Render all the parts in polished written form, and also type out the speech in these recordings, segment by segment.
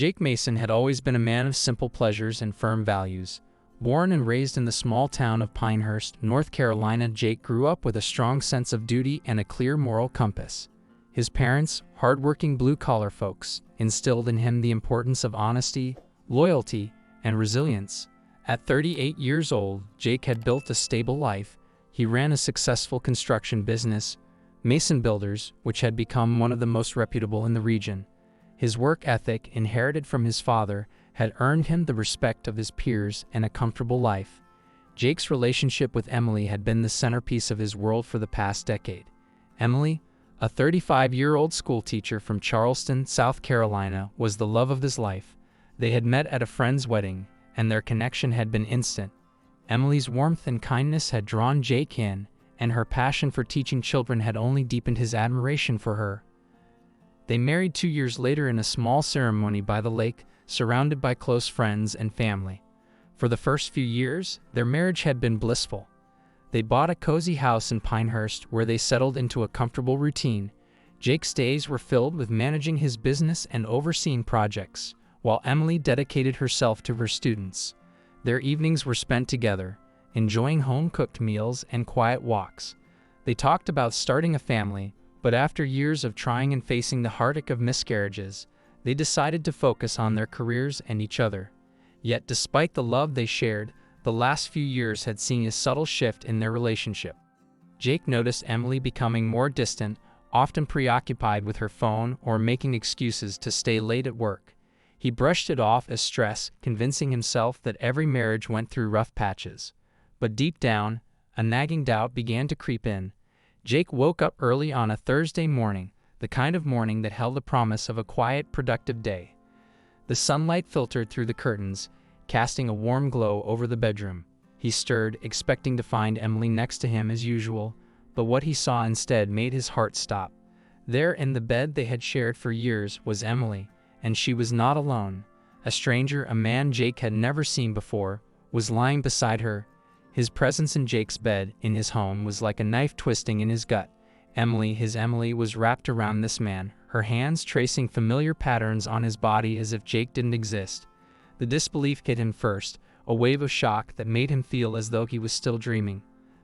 Jake Mason had always been a man of simple pleasures and firm values. Born and raised in the small town of Pinehurst, North Carolina, Jake grew up with a strong sense of duty and a clear moral compass. His parents, hard-working blue-collar folks, instilled in him the importance of honesty, loyalty, and resilience. At 38 years old, Jake had built a stable life. He ran a successful construction business, Mason Builders, which had become one of the most reputable in the region. His work ethic, inherited from his father, had earned him the respect of his peers and a comfortable life. Jake's relationship with Emily had been the centerpiece of his world for the past decade. Emily, a 35-year-old schoolteacher from Charleston, South Carolina, was the love of his life. They had met at a friend's wedding, and their connection had been instant. Emily's warmth and kindness had drawn Jake in, and her passion for teaching children had only deepened his admiration for her. They married 2 years later in a small ceremony by the lake, surrounded by close friends and family. For the first few years, their marriage had been blissful. They bought a cozy house in Pinehurst where they settled into a comfortable routine. Jake's days were filled with managing his business and overseeing projects, while Emily dedicated herself to her students. Their evenings were spent together, enjoying home-cooked meals and quiet walks. They talked about starting a family, but after years of trying and facing the heartache of miscarriages, they decided to focus on their careers and each other. Yet despite the love they shared, the last few years had seen a subtle shift in their relationship. Jake noticed Emily becoming more distant, often preoccupied with her phone or making excuses to stay late at work. He brushed it off as stress, convincing himself that every marriage went through rough patches. But deep down, a nagging doubt began to creep in. Jake woke up early on a Thursday morning, the kind of morning that held the promise of a quiet, productive day. The sunlight filtered through the curtains, casting a warm glow over the bedroom. He stirred, expecting to find Emily next to him as usual, but what he saw instead made his heart stop. There in the bed they had shared for years was Emily, and she was not alone. A stranger, a man Jake had never seen before, was lying beside her. His presence in Jake's bed, in his home, was like a knife twisting in his gut. Emily, his Emily, was wrapped around this man, her hands tracing familiar patterns on his body as if Jake didn't exist. The disbelief hit him first, a wave of shock that made him feel as though he was still dreaming.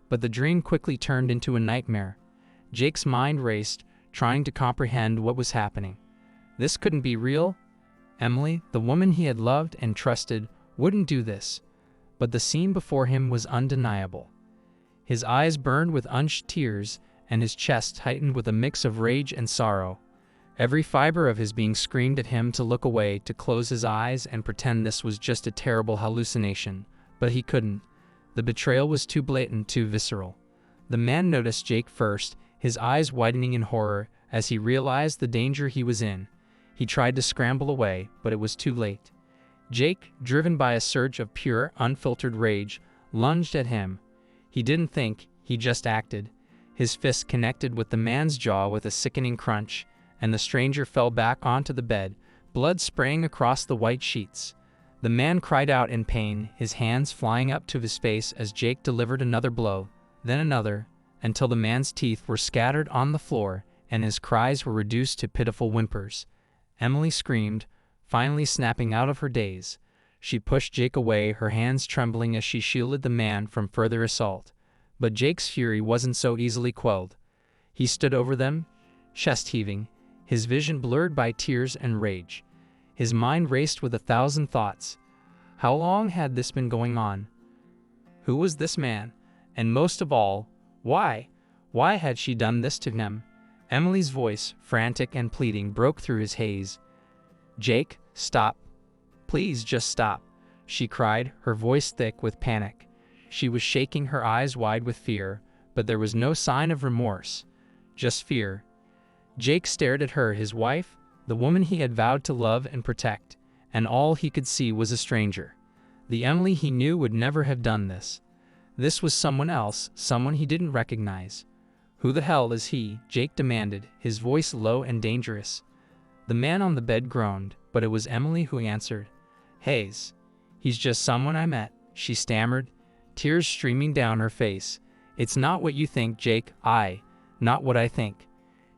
But the dream quickly turned into a nightmare. Jake's mind raced, trying to comprehend what was happening. This couldn't be real. Emily, the woman he had loved and trusted, wouldn't do this. But the scene before him was undeniable. His eyes burned with unshed tears, and his chest tightened with a mix of rage and sorrow. Every fiber of his being screamed at him to look away, to close his eyes and pretend this was just a terrible hallucination. But he couldn't. The betrayal was too blatant, too visceral. The man noticed Jake first, his eyes widening in horror as he realized the danger he was in. He tried to scramble away, but it was too late. Jake, driven by a surge of pure, unfiltered rage, lunged at him. He didn't think, he just acted. His fist connected with the man's jaw with a sickening crunch, and the stranger fell back onto the bed, blood spraying across the white sheets. The man cried out in pain, his hands flying up to his face as Jake delivered another blow, then another, until the man's teeth were scattered on the floor and his cries were reduced to pitiful whimpers. Emily screamed, finally snapping out of her daze. She pushed Jake away, her hands trembling as she shielded the man from further assault. But Jake's fury wasn't so easily quelled. He stood over them, chest heaving, his vision blurred by tears and rage. His mind raced with 1,000 thoughts. How long had this been going on? Who was this man? And most of all, why? Why had she done this to him? Emily's voice, frantic and pleading, broke through his haze. "Jake, stop. Please just stop," she cried, her voice thick with panic. She was shaking, her eyes wide with fear, but there was no sign of remorse, just fear. Jake stared at her, his wife, the woman he had vowed to love and protect, and all he could see was a stranger. The Emily he knew would never have done this. This was someone else, someone he didn't recognize. "Who the hell is he?" Jake demanded, his voice low and dangerous. The man on the bed groaned, but it was Emily who answered. "Hayes. He's just someone I met," she stammered, tears streaming down her face. "It's not what you think, Jake. Not what I think."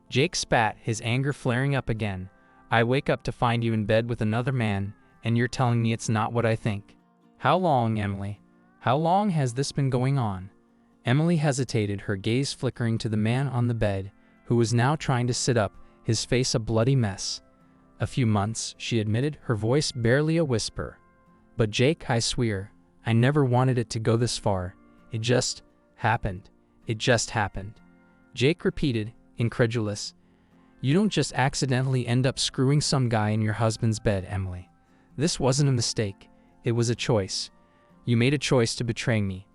Jake spat, his anger flaring up again. I wake up to find you in bed with another man, and you're telling me it's not what I think. How long, Emily? How long has this been going on?" Emily hesitated, her gaze flickering to the man on the bed, who was now trying to sit up, his face a bloody mess. "A few months," she admitted, her voice barely a whisper. "But Jake, I swear, I never wanted it to go this far. It just happened. It just happened." Jake repeated, incredulous. "You don't just accidentally end up screwing some guy in your husband's bed, Emily. This wasn't a mistake. It was a choice. You made a choice to betray me."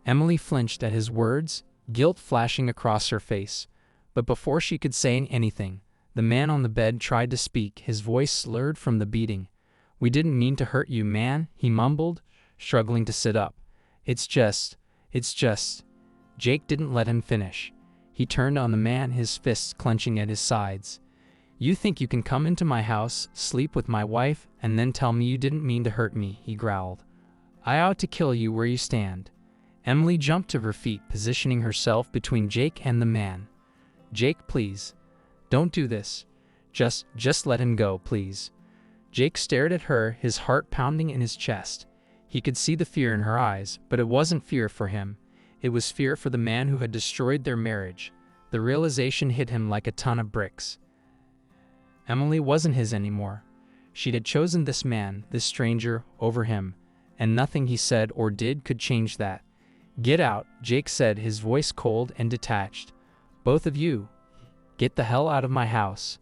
Emily flinched at his words, guilt flashing across her face. But before she could say anything, the man on the bed tried to speak, his voice slurred from the beating. "We didn't mean to hurt you, man," he mumbled, struggling to sit up. It's just. Jake didn't let him finish. He turned on the man, his fists clenching at his sides. "You think you can come into my house, sleep with my wife, and then tell me you didn't mean to hurt me," he growled. "I ought to kill you where you stand." Emily jumped to her feet, positioning herself between Jake and the man. "Jake, please. Don't do this. Just let him go, please." Jake stared at her, his heart pounding in his chest. He could see the fear in her eyes, but it wasn't fear for him. It was fear for the man who had destroyed their marriage. The realization hit him like a ton of bricks. Emily wasn't his anymore. She had chosen this man, this stranger, over him, and nothing he said or did could change that. "Get out," Jake said, his voice cold and detached. "Both of you. Get the hell out of my house."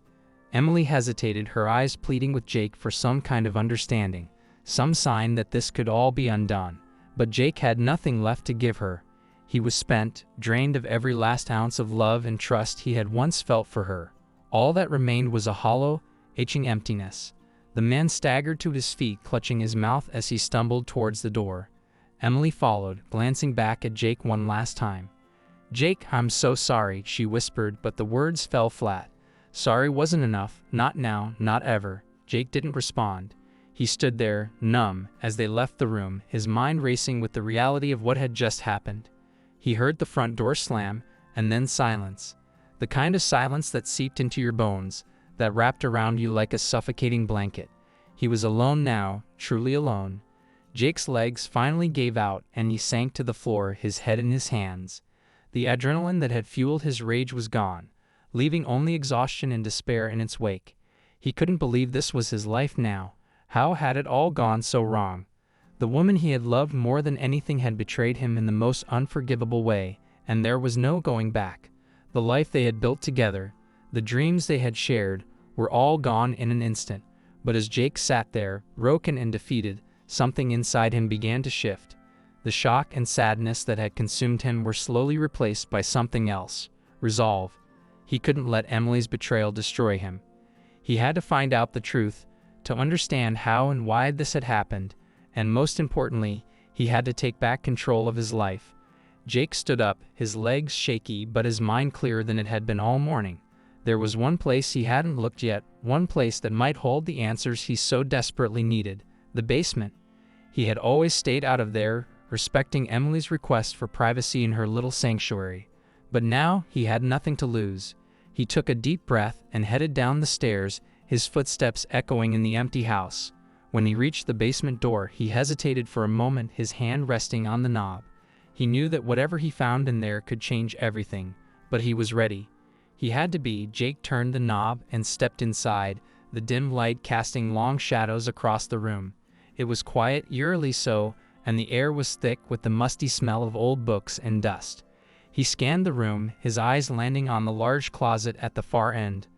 Emily hesitated, her eyes pleading with Jake for some kind of understanding, some sign that this could all be undone. But Jake had nothing left to give her. He was spent, drained of every last ounce of love and trust he had once felt for her. All that remained was a hollow, aching emptiness. The man staggered to his feet, clutching his mouth as he stumbled towards the door. Emily followed, glancing back at Jake one last time. "Jake, I'm so sorry," she whispered, but the words fell flat. Sorry wasn't enough, not now, not ever. Jake didn't respond. He stood there, numb, as they left the room, his mind racing with the reality of what had just happened. He heard the front door slam, and then silence. The kind of silence that seeped into your bones, that wrapped around you like a suffocating blanket. He was alone now, truly alone. Jake's legs finally gave out, and he sank to the floor, his head in his hands. The adrenaline that had fueled his rage was gone, leaving only exhaustion and despair in its wake. He couldn't believe this was his life now. How had it all gone so wrong? The woman he had loved more than anything had betrayed him in the most unforgivable way, and there was no going back. The life they had built together, the dreams they had shared, were all gone in an instant. But as Jake sat there, broken and defeated, something inside him began to shift. The shock and sadness that had consumed him were slowly replaced by something else: resolve. He couldn't let Emily's betrayal destroy him. He had to find out the truth, to understand how and why this had happened, and most importantly, he had to take back control of his life. Jake stood up, his legs shaky but his mind clearer than it had been all morning. There was one place he hadn't looked yet, one place that might hold the answers he so desperately needed: the basement. He had always stayed out of there, respecting Emily's request for privacy in her little sanctuary. But now he had nothing to lose. He took a deep breath and headed down the stairs, his footsteps echoing in the empty house. When he reached the basement door, he hesitated for a moment, his hand resting on the knob. He knew that whatever he found in there could change everything, but he was ready. He had to be. Jake turned the knob and stepped inside, the dim light casting long shadows across the room. It was quiet, eerily so, and the air was thick with the musty smell of old books and dust. He scanned the room, his eyes landing on the large closet at the far end.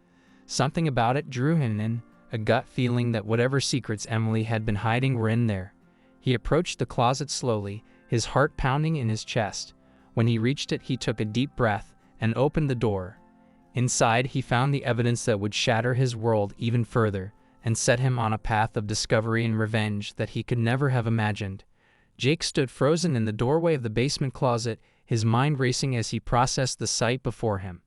Something about it drew him in, a gut feeling that whatever secrets Emily had been hiding were in there. He approached the closet slowly, his heart pounding in his chest. When he reached it, he took a deep breath and opened the door. Inside, he found the evidence that would shatter his world even further and set him on a path of discovery and revenge that he could never have imagined. Jake stood frozen in the doorway of the basement closet, his mind racing as he processed the sight before him.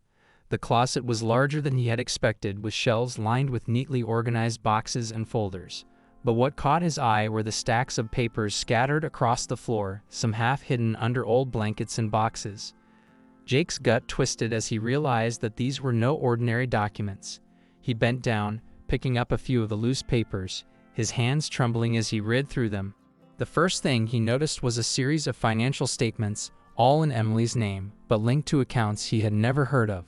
The closet was larger than he had expected, with shelves lined with neatly organized boxes and folders. But what caught his eye were the stacks of papers scattered across the floor, some half hidden under old blankets and boxes. Jake's gut twisted as he realized that these were no ordinary documents. He bent down, picking up a few of the loose papers, his hands trembling as he read through them. The first thing he noticed was a series of financial statements, all in Emily's name, but linked to accounts he had never heard of.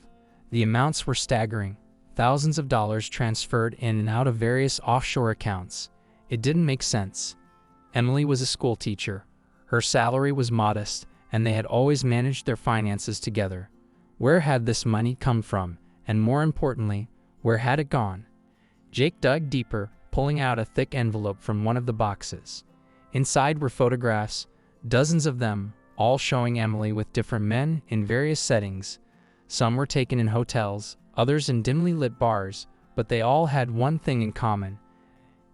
The amounts were staggering. Thousands of dollars transferred in and out of various offshore accounts. It didn't make sense. Emily was a school teacher. Her salary was modest, and they had always managed their finances together. Where had this money come from, and more importantly, where had it gone? Jake dug deeper, pulling out a thick envelope from one of the boxes. Inside were photographs, dozens of them, all showing Emily with different men in various settings. Some were taken in hotels, others in dimly lit bars, but they all had one thing in common.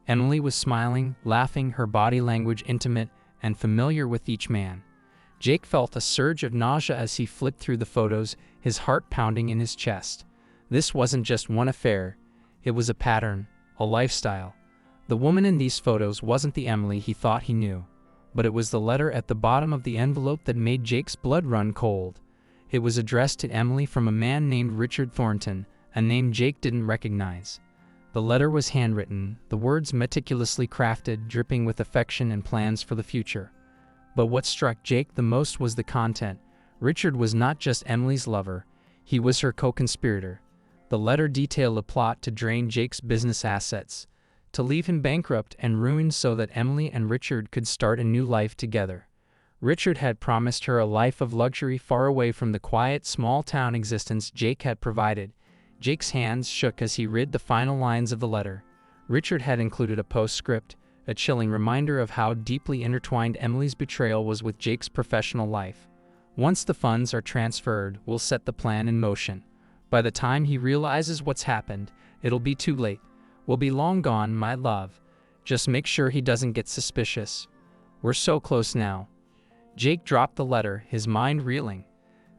Emily was smiling, laughing, her body language intimate and familiar with each man. Jake felt a surge of nausea as he flipped through the photos, his heart pounding in his chest. This wasn't just one affair. It was a pattern, a lifestyle. The woman in these photos wasn't the Emily he thought he knew, but it was the letter at the bottom of the envelope that made Jake's blood run cold. It was addressed to Emily from a man named Richard Thornton, a name Jake didn't recognize. The letter was handwritten, the words meticulously crafted, dripping with affection and plans for the future. But what struck Jake the most was the content. Richard was not just Emily's lover, he was her co-conspirator. The letter detailed a plot to drain Jake's business assets, to leave him bankrupt and ruined so that Emily and Richard could start a new life together. Richard had promised her a life of luxury far away from the quiet, small-town existence Jake had provided. Jake's hands shook as he read the final lines of the letter. Richard had included a postscript, a chilling reminder of how deeply intertwined Emily's betrayal was with Jake's professional life. Once the funds are transferred, we'll set the plan in motion. By the time he realizes what's happened, it'll be too late. We'll be long gone, my love. Just make sure he doesn't get suspicious. We're so close now. Jake dropped the letter, his mind reeling.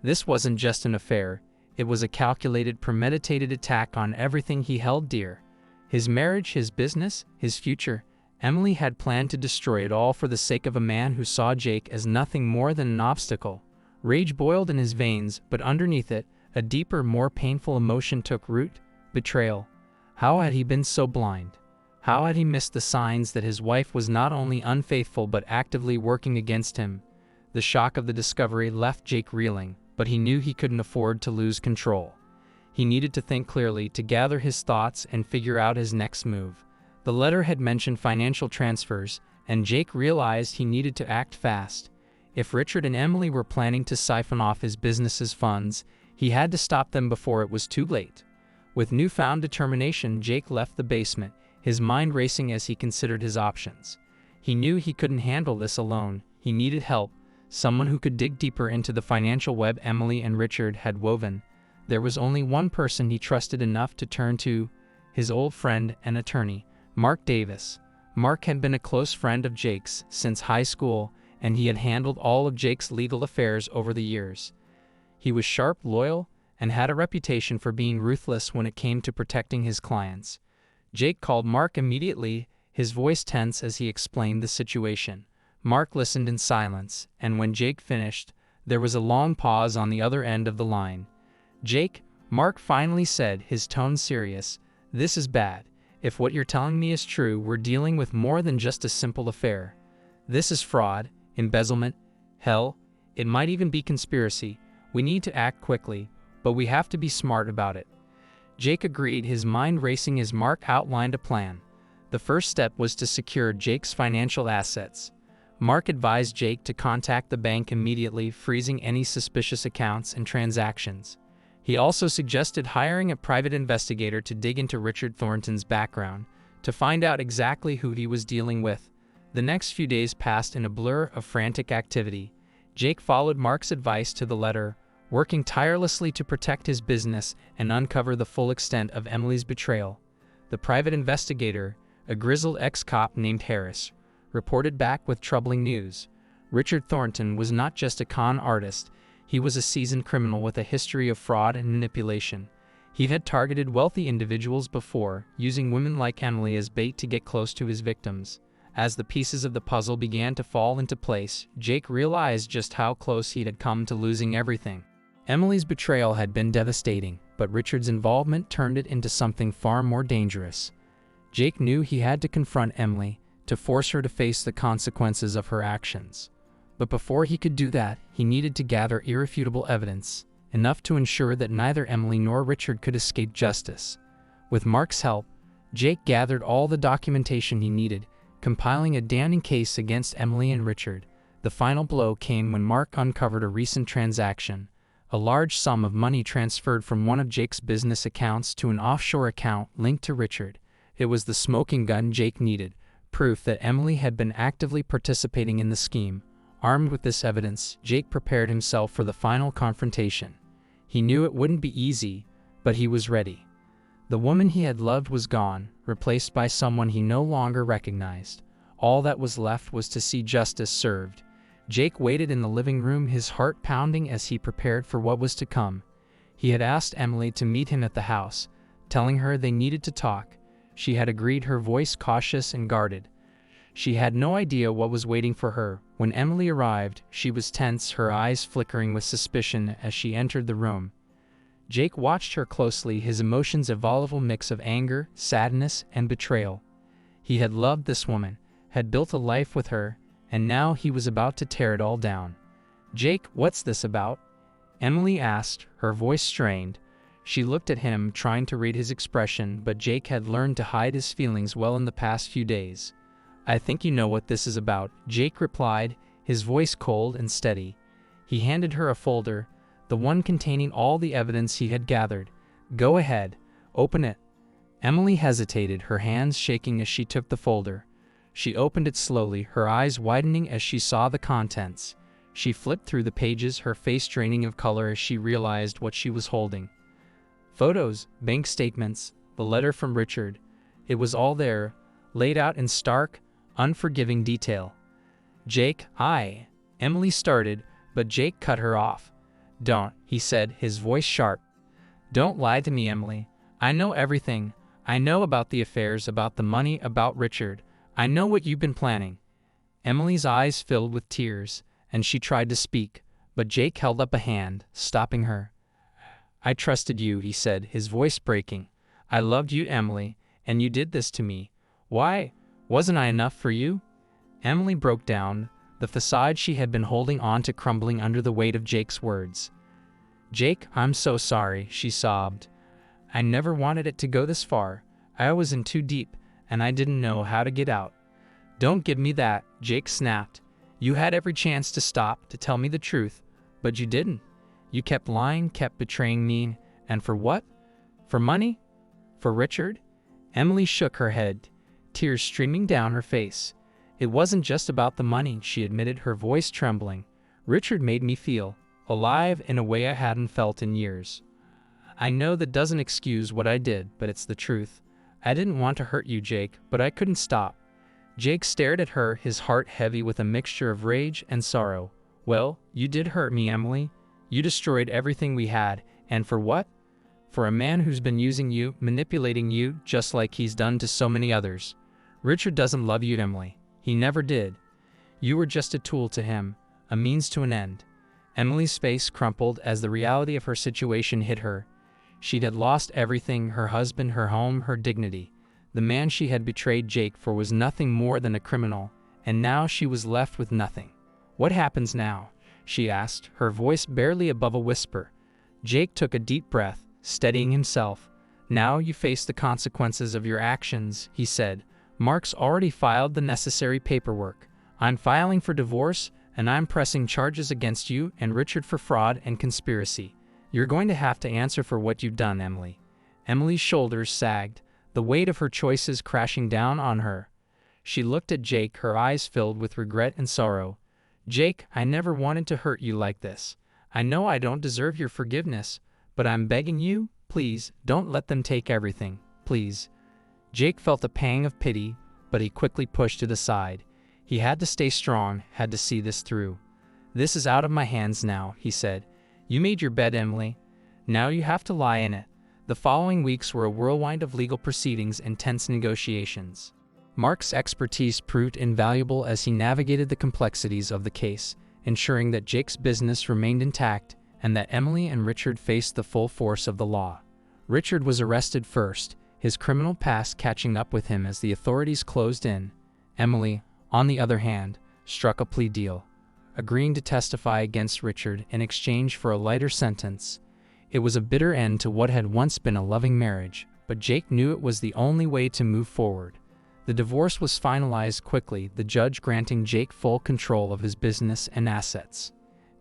This wasn't just an affair. It was a calculated, premeditated attack on everything he held dear. His marriage, his business, his future. Emily had planned to destroy it all for the sake of a man who saw Jake as nothing more than an obstacle. Rage boiled in his veins, but underneath it, a deeper, more painful emotion took root: betrayal. How had he been so blind? How had he missed the signs that his wife was not only unfaithful but actively working against him? The shock of the discovery left Jake reeling, but he knew he couldn't afford to lose control. He needed to think clearly, to gather his thoughts and figure out his next move. The letter had mentioned financial transfers, and Jake realized he needed to act fast. If Richard and Emily were planning to siphon off his business's funds, he had to stop them before it was too late. With newfound determination, Jake left the basement, his mind racing as he considered his options. He knew he couldn't handle this alone. He needed help, someone who could dig deeper into the financial web Emily and Richard had woven. There was only one person he trusted enough to turn to: his old friend and attorney, Mark Davis. Mark had been a close friend of Jake's since high school, and he had handled all of Jake's legal affairs over the years. He was sharp, loyal, and had a reputation for being ruthless when it came to protecting his clients. Jake called Mark immediately, his voice tense as he explained the situation. Mark listened in silence, and when Jake finished, there was a long pause on the other end of the line. "Jake," Mark finally said, his tone serious, "this is bad. If what you're telling me is true, we're dealing with more than just a simple affair. This is fraud, embezzlement, hell, it might even be conspiracy. We need to act quickly, but we have to be smart about it." Jake agreed, his mind racing as Mark outlined a plan. The first step was to secure Jake's financial assets. Mark advised Jake to contact the bank immediately, freezing any suspicious accounts and transactions. He also suggested hiring a private investigator to dig into Richard Thornton's background, to find out exactly who he was dealing with. The next few days passed in a blur of frantic activity. Jake followed Mark's advice to the letter, working tirelessly to protect his business and uncover the full extent of Emily's betrayal. The private investigator, a grizzled ex-cop named Harris, reported back with troubling news. Richard Thornton was not just a con artist, he was a seasoned criminal with a history of fraud and manipulation. He had targeted wealthy individuals before, using women like Emily as bait to get close to his victims. As the pieces of the puzzle began to fall into place, Jake realized just how close he had come to losing everything. Emily's betrayal had been devastating, but Richard's involvement turned it into something far more dangerous. Jake knew he had to confront Emily to force her to face the consequences of her actions. But before he could do that, he needed to gather irrefutable evidence, enough to ensure that neither Emily nor Richard could escape justice. With Mark's help, Jake gathered all the documentation he needed, compiling a damning case against Emily and Richard. The final blow came when Mark uncovered a recent transaction, a large sum of money transferred from one of Jake's business accounts to an offshore account linked to Richard. It was the smoking gun Jake needed, proof that Emily had been actively participating in the scheme. Armed with this evidence, Jake prepared himself for the final confrontation. He knew it wouldn't be easy, but he was ready. The woman he had loved was gone, replaced by someone he no longer recognized. All that was left was to see justice served. Jake waited in the living room, his heart pounding as he prepared for what was to come. He had asked Emily to meet him at the house, telling her they needed to talk. She had agreed, her voice cautious and guarded. She had no idea what was waiting for her. When Emily arrived, she was tense, her eyes flickering with suspicion as she entered the room. Jake watched her closely, his emotions a volatile mix of anger, sadness, and betrayal. He had loved this woman, had built a life with her, and now he was about to tear it all down. "Jake, what's this about?" Emily asked, her voice strained. She looked at him, trying to read his expression, but Jake had learned to hide his feelings well in the past few days. "I think you know what this is about," Jake replied, his voice cold and steady. He handed her a folder, the one containing all the evidence he had gathered. "Go ahead, open it." Emily hesitated, her hands shaking as she took the folder. She opened it slowly, her eyes widening as she saw the contents. She flipped through the pages, her face draining of color as she realized what she was holding. Photos, bank statements, the letter from Richard. It was all there, laid out in stark, unforgiving detail. "Jake, Emily started, but Jake cut her off. "Don't," he said, his voice sharp. "Don't lie to me, Emily. I know everything. I know about the affairs, about the money, about Richard. I know what you've been planning." Emily's eyes filled with tears, and she tried to speak, but Jake held up a hand, stopping her. "I trusted you," he said, his voice breaking. "I loved you, Emily, and you did this to me. Why? Wasn't I enough for you?" Emily broke down, the facade she had been holding on to crumbling under the weight of Jake's words. "Jake, I'm so sorry," she sobbed. "I never wanted it to go this far. I was in too deep, and I didn't know how to get out." "Don't give me that," Jake snapped. "You had every chance to stop, to tell me the truth, but you didn't. You kept lying, kept betraying me, and for what? For money? For Richard?" Emily shook her head, tears streaming down her face. "It wasn't just about the money," she admitted, her voice trembling. "Richard made me feel alive in a way I hadn't felt in years. I know that doesn't excuse what I did, but it's the truth. I didn't want to hurt you, Jake, but I couldn't stop." Jake stared at her, his heart heavy with a mixture of rage and sorrow. "Well, you did hurt me, Emily. You destroyed everything we had, and for what? For a man who's been using you, manipulating you, just like he's done to so many others. Richard doesn't love you, Emily. He never did. You were just a tool to him, a means to an end." Emily's face crumpled as the reality of her situation hit her. She had lost everything, her husband, her home, her dignity. The man she had betrayed Jake for was nothing more than a criminal, and now she was left with nothing. "What happens now?" she asked, her voice barely above a whisper. Jake took a deep breath, steadying himself. "Now you face the consequences of your actions," he said. "Mark's already filed the necessary paperwork. I'm filing for divorce, and I'm pressing charges against you and Richard for fraud and conspiracy. You're going to have to answer for what you've done, Emily." Emily's shoulders sagged, the weight of her choices crashing down on her. She looked at Jake, her eyes filled with regret and sorrow. "Jake, I never wanted to hurt you like this. I know I don't deserve your forgiveness, but I'm begging you, please, don't let them take everything, please." Jake felt a pang of pity, but he quickly pushed it aside. He had to stay strong, had to see this through. "This is out of my hands now," he said. "You made your bed, Emily. Now you have to lie in it." The following weeks were a whirlwind of legal proceedings and tense negotiations. Mark's expertise proved invaluable as he navigated the complexities of the case, ensuring that Jake's business remained intact and that Emily and Richard faced the full force of the law. Richard was arrested first, his criminal past catching up with him as the authorities closed in. Emily, on the other hand, struck a plea deal, agreeing to testify against Richard in exchange for a lighter sentence. It was a bitter end to what had once been a loving marriage, but Jake knew it was the only way to move forward. The divorce was finalized quickly, the judge granting Jake full control of his business and assets.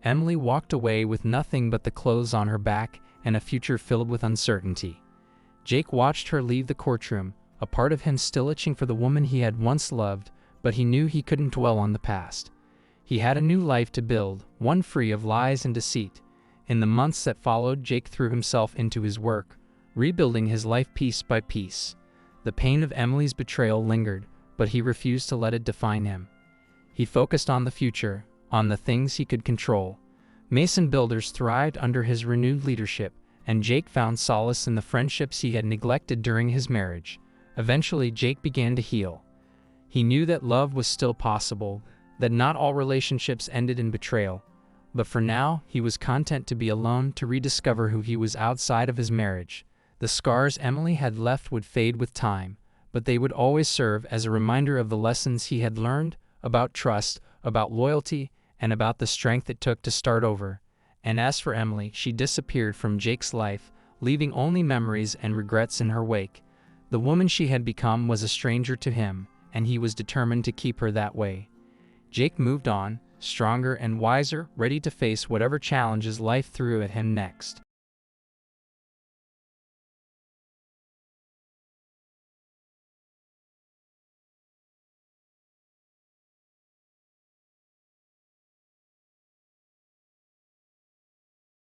Emily walked away with nothing but the clothes on her back and a future filled with uncertainty. Jake watched her leave the courtroom, a part of him still itching for the woman he had once loved, but he knew he couldn't dwell on the past. He had a new life to build, one free of lies and deceit. In the months that followed, Jake threw himself into his work, rebuilding his life piece by piece. The pain of Emily's betrayal lingered, but he refused to let it define him. He focused on the future, on the things he could control. Mason Builders thrived under his renewed leadership, and Jake found solace in the friendships he had neglected during his marriage. Eventually, Jake began to heal. He knew that love was still possible, that not all relationships ended in betrayal. But for now, he was content to be alone, to rediscover who he was outside of his marriage. The scars Emily had left would fade with time, but they would always serve as a reminder of the lessons he had learned about trust, about loyalty, and about the strength it took to start over. And as for Emily, she disappeared from Jake's life, leaving only memories and regrets in her wake. The woman she had become was a stranger to him, and he was determined to keep her that way. Jake moved on, stronger and wiser, ready to face whatever challenges life threw at him next.